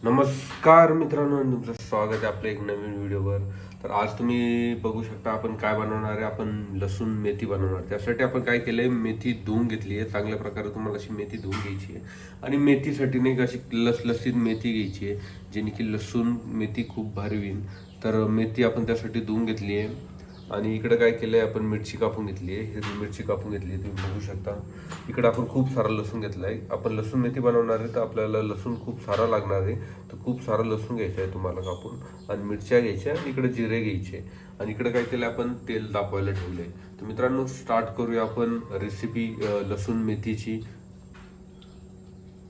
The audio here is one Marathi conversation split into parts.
नमस्कार मित्रांनो, तुमचं स्वागत आहे आपल्या एक नवीन व्हिडिओवर. तर आज तुम्ही बघू शकता आपण काय बनवणार आहे. आपण लसूण मेथी बनवणार. त्यासाठी आपण काय केलंय, मेथी धुवून घेतली आहे चांगल्या प्रकारे. तुम्हाला अशी मेथी धुवून घ्यायची आहे आणि मेथीसाठी नाही अशी लसलसीत मेथी घ्यायची आहे, जेणे की लसूण मेथी खूप भारी होईल. तर मेथी आपण त्यासाठी धुवून घेतली आहे. आणि इकडे काय केलंय, आपण मिरची कापून घेतली आहे, हिरवी मिरची कापून घेतली आहे, तुम्ही बघू शकता. इकडे आपण खूप सारा लसूण घेतला आहे. आपण लसूण मेथी बनवणार आहे, तर आपल्याला लसूण खूप सारा लागणार आहे. तर खूप सारा लसूण घ्यायचा आहे तुम्हाला कापून, आणि मिरच्या घ्यायच्या, आणि इकडे जिरे घ्यायचे. आणि इकडे काय केलं, आपण तेल तापवायला ठेवले. तर मित्रांनो, स्टार्ट करूया आपण रेसिपी लसूण मेथीची.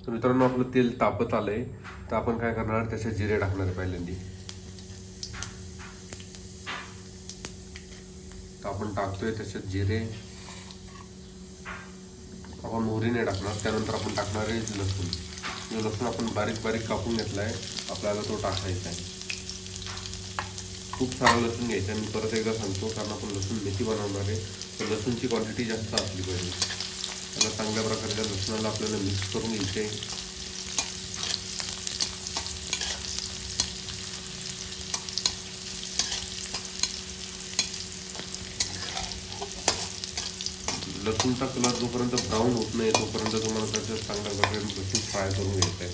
तर मित्रांनो, आपलं तेल तापत आलंय. तर आपण काय करणार, त्याच्यात जिरे टाकणार आहे पहिल्यांदा. तर आपण टाकतोय त्याच्यात जिरे. आपण मोहरी नाही टाकणार, त्यानंतर आपण टाकणार आहे लसूण. जो लसूण आपण बारीक बारीक कापून घेतला आहे, आपल्याला तो टाकायचा आहे. खूप सारा लसूण घ्यायचा आहे. मी परत एकदा सांगतो, कारण आपण लसूण मेथी बनवणार आहे, तर लसूणची क्वांटिटी जास्त असली पाहिजे. त्याला चांगल्या प्रकारे त्या लसूणाला आपल्याला मिक्स करून घ्यायचे आहे. लसूणचा कलर जोपर्यंत ब्राऊन होत नाही, तोपर्यंत तुम्हाला त्याच्यात चांगल्या प्रकारे लसूण फ्राय करून घ्यायचं आहे.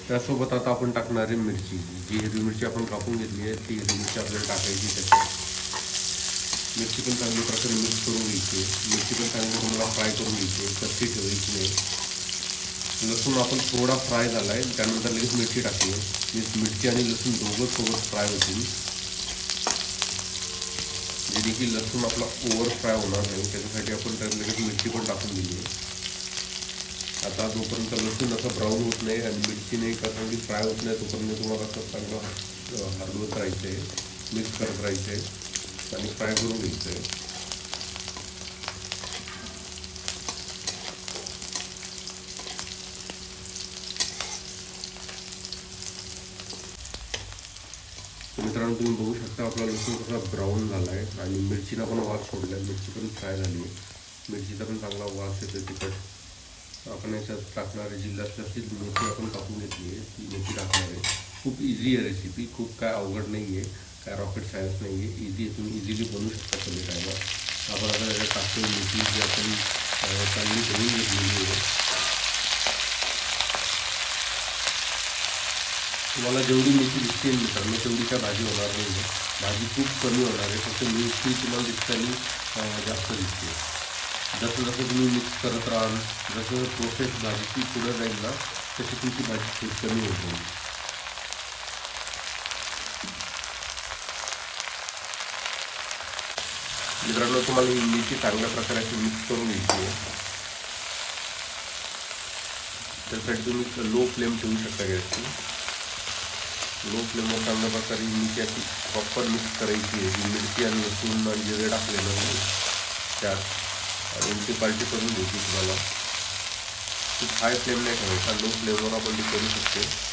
त्यासोबत आता आपण टाकणार आहे मिरची. जी हिरवी मिरची आपण कापून घेतली आहे, ती हिरवी मिरची आपल्याला टाकायची त्याच्यात. मिरची पण चांगली प्रकारे मिक्स करून घ्यायची. मिरची पण चांगली तुम्हाला फ्राय करून घ्यायची, कच्ची ठेवायची नाही. लसूण आपण थोडा फ्राय झाला आहे, त्यानंतर लगेच मिरची टाकली. मिरची आणि लसूण दोघं सोबत फ्राय होतील, जेणे की लसूण आपला ओव्हर फ्राय होणार नाही. त्याच्यासाठी आपण त्यात लगेच मिरची पण टाकून दिली आहे. आता जोपर्यंत लसूण असं ब्राऊन होत नाही आणि मिरची नाही का चांगली फ्राय होत नाही, तोपर्यंत तुम्हाला असं चांगलं हलवत राहायचं आहे, मिक्स करत राहायचं आहे आणि फ्राय करून घ्यायचं आहे. मित्रांनो, तुम्ही बघू शकता आपला लसूण कसा ब्राऊन झाला आहे आणि मिरचीला पण वास सोडला आहे. मिरची पण फ्राय झाली आहे. मिरचीचा पण चांगला वास येतो तिखट. आपण याच्यात टाकणारे जी लसलसीत मेथी आपण कापून घेतली आहे, ती मेथी टाकणार आहे. खूप इझी आहे रेसिपी, खूप काय अवघड नाही आहे, काय रॉकेट सायन्स नाही आहे. इझी आहे, तुम्ही इझिली बनवू शकता सगळे टायमात. आपण आता त्याच्यात टाकतो मेथी, जी आपण चांगली धुवून घेतलेली आहे. तुम्हाला जेवढी मेथी दिसते मित्रांनो, तेवढी काय भाजी होणार नाही. भाजी खूप कमी होणार आहे, फक्त मेथी तुम्हाला दिसताना जास्त दिसते. जसं जसं तुम्ही मिक्स करत राहाल, जसं प्रोसेस भाजीची पुढं जाईल ना, तशी तुमची भाजी खूप कमी होत जाईल. मित्रांनो, तुम्हाला ही मेथी चांगल्या प्रकारे अशी मिक्स करून घ्यायची आहे. त्यासाठी तुम्ही लो फ्लेम ठेवू शकता गॅसची. लो फ्लेमवर चांगल्या प्रकारे मिरची अशी प्रॉपर मिक्स करायची आहे. जी मिरची आणि लसूण आणि जिरे टाकलेलं आहे त्यात, आणि उलटी पालटी करून घ्यायची. तुम्हाला खूप हाय फ्लेम नाही ठेवायचा, लो फ्लेमवर आपण ती करू शकतो.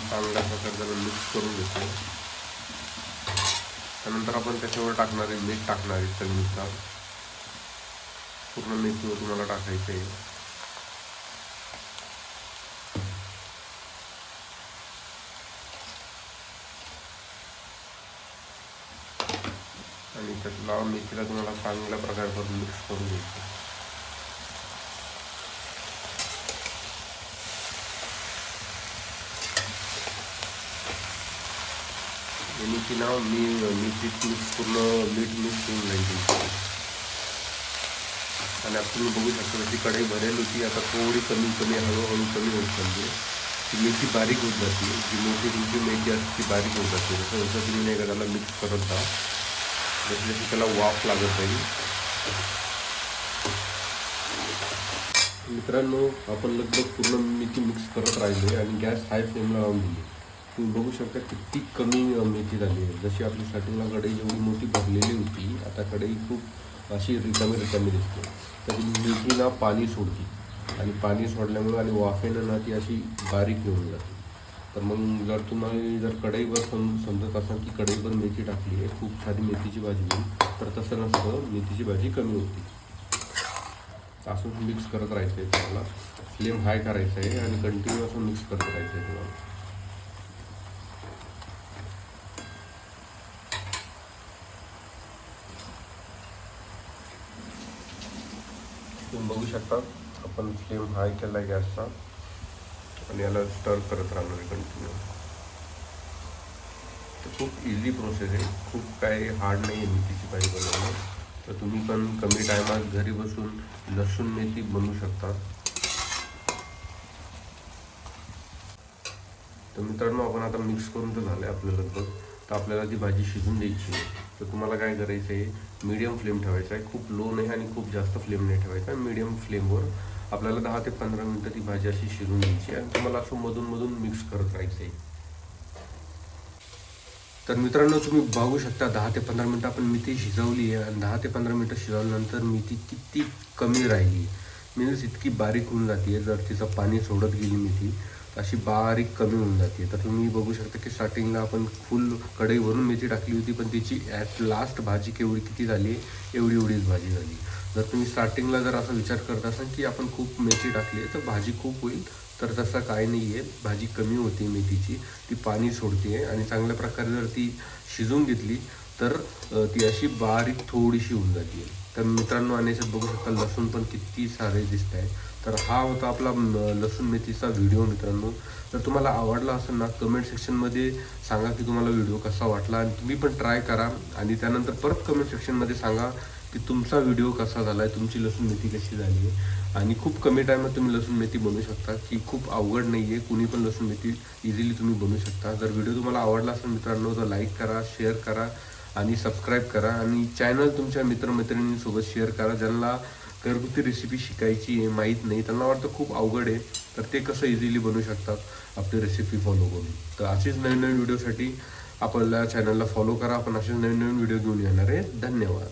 चांगल्या प्रकारे त्याला मिक्स करून घेतो. त्यानंतर आपण त्याच्यावर टाकणारे मीठ टाकणारे चवीनुसार. पूर्ण मेथीवर तुम्हाला टाकायचं आहे. आणि त्यातला मेथीला तुम्हाला चांगल्या प्रकारे मिक्स करून घ्यायचं. मेथी ना मेथी पूर्ण मीठ मिक्स करून जाईल. आणि आता तुम्ही बघू शकता ती कढई भरेल होती, आता थोडी कमी कमी हळूहळू कमी होत चालली. ती मेथी बारीक होत जाते. जी मोठी तुमची मेथी असते ती बारीक होत जाते. जसं जसं तुम्ही नाही का त्याला मिक्स करत जा, जशी जशी त्याला वाफ लागत जाईल. मित्रांनो, आपण लगभग पूर्ण मेथी मिक्स करत राहिलो आणि गॅस हाय फ्लेमला लावून दिली. तुम्ही बघू शकता किती कमी मेथी झाली आहे. जशी आपली स्टार्टिंगला कढई एवढी मोठी भरलेली होती, आता कढई खूप अशी रिकामी दिसते. तर मेथी ना पाणी सोडते आणि पाणी सोडल्यामुळे आणि वाफेनं ना ती अशी बारीक होऊन जाते. तर मग जर तुम्हाला जर कढईवर समजत असाल की कढईवर मेथी टाकली आहे, खूप सारी मेथीची भाजी होईल, तर तसं नसतं, मेथीची भाजी कमी होती. असं मिक्स करत राहायचं आहे तुम्हाला. फ्लेम हाय करायचं आहे आणि कंटिन्यू असं मिक्स करत राहायचं आहे तुम्हाला. तुम्ही बघू शकता आपण फ्लेम हाय केला आहे गॅसचा आणि याला स्टर करत राहणार आहे कंटिन्यू. तर खूप इझी प्रोसेस आहे, खूप काही हार्ड नाही आहे मेथीची भाजी बनवणं. तर तुम्ही पण कमी टायमात घरी बसून लसूण मेथी बनवू शकता. तर मित्रांनो, आपण आता मिक्स करून तर झालं आहे आपलं लगभग. तर आपल्याला ती भाजी शिजून द्यायची आहे. तर तुम्हाला काय करायचं आहे, मीडियम फ्लेम ठेवायचा आहे. खूप लो नाही आणि खूप जास्त फ्लेम नाही ठेवायचा. मीडियम फ्लेमवर आपल्याला 10 ते 15 मिनटं ती भाजी अशी शिजून द्यायची आणि तुम्हाला असं मधून मिक्स करत राहायचं आहे. तर मित्रांनो, तुम्ही बघू शकता 10 ते 15 मिनटं आपण मेथी शिजवली आहे आणि 10 ते 15 मिनटं शिजवल्यानंतर मेथी किती कमी राहिली, मीन्स इतकी बारीक होऊन जाते. जर तिचं पाणी सोडत गेली मेथी अशी बारीक कमी होऊन जाते. तर तुम्ही बघू शकता की स्टार्टिंगला आपण फुल कढईवरून मेथी टाकली होती, पण तिची ॲट लास्ट भाजी किती झाली, एवढीच भाजी झाली. जर तुम्ही स्टार्टिंगला जर असा विचार करत असाल की आपण खूप मेथी टाकली आहे तर भाजी खूप होईल, तर तसं काही नाही आहे. भाजी कमी होते मेथीची, ती पाणी सोडते आणि चांगल्या प्रकारे जर ती शिजवून घेतली तर ती अशी बारीक थोडीशी होऊन जाते. तर मित्रांनो, आणि याच्यात बघू शकता लसूण पण किती सारे दिसत आहे. तर हा होता आपला लसूण मेथीचा व्हिडिओ. मित्रांनो, जर तुम्हाला आवडला असेल ना, कमेंट सेक्शनमध्ये सांगा की तुम्हाला व्हिडिओ कसा वाटला आणि तुम्ही पण ट्राय करा आणि त्यानंतर परत कमेंट सेक्शनमध्ये सांगा की तुमचा व्हिडिओ कसा झाला आहे, तुमची लसूण मेथी कशी झाली आहे. आणि खूप कमी टायमात तुम्ही लसूण मेथी बनवू शकता, की खूप अवघड नाही आहे. कुणी पण लसूण मेथी इझिली तुम्ही बनवू शकता. जर व्हिडिओ तुम्हाला आवडला असेल मित्रांनो, तर लाईक करा, शेअर करा आणि सबस्क्राईब करा आणि चॅनल तुमच्या मित्रमैत्रिणींसोबत शेअर करा. ज्यांना घरगुती रेसिपी शिकायची आहे, माहीत नाही, त्यांना वाटतं खूप अवघड आहे, तर ते कसं इझिली बनवू शकतात आपली रेसिपी फॉलो करून. तर अशीच नवीन व्हिडिओसाठी आपल्या चॅनलला फॉलो करा. आपण असेच नवीन व्हिडिओ घेऊन येणार आहे. धन्यवाद.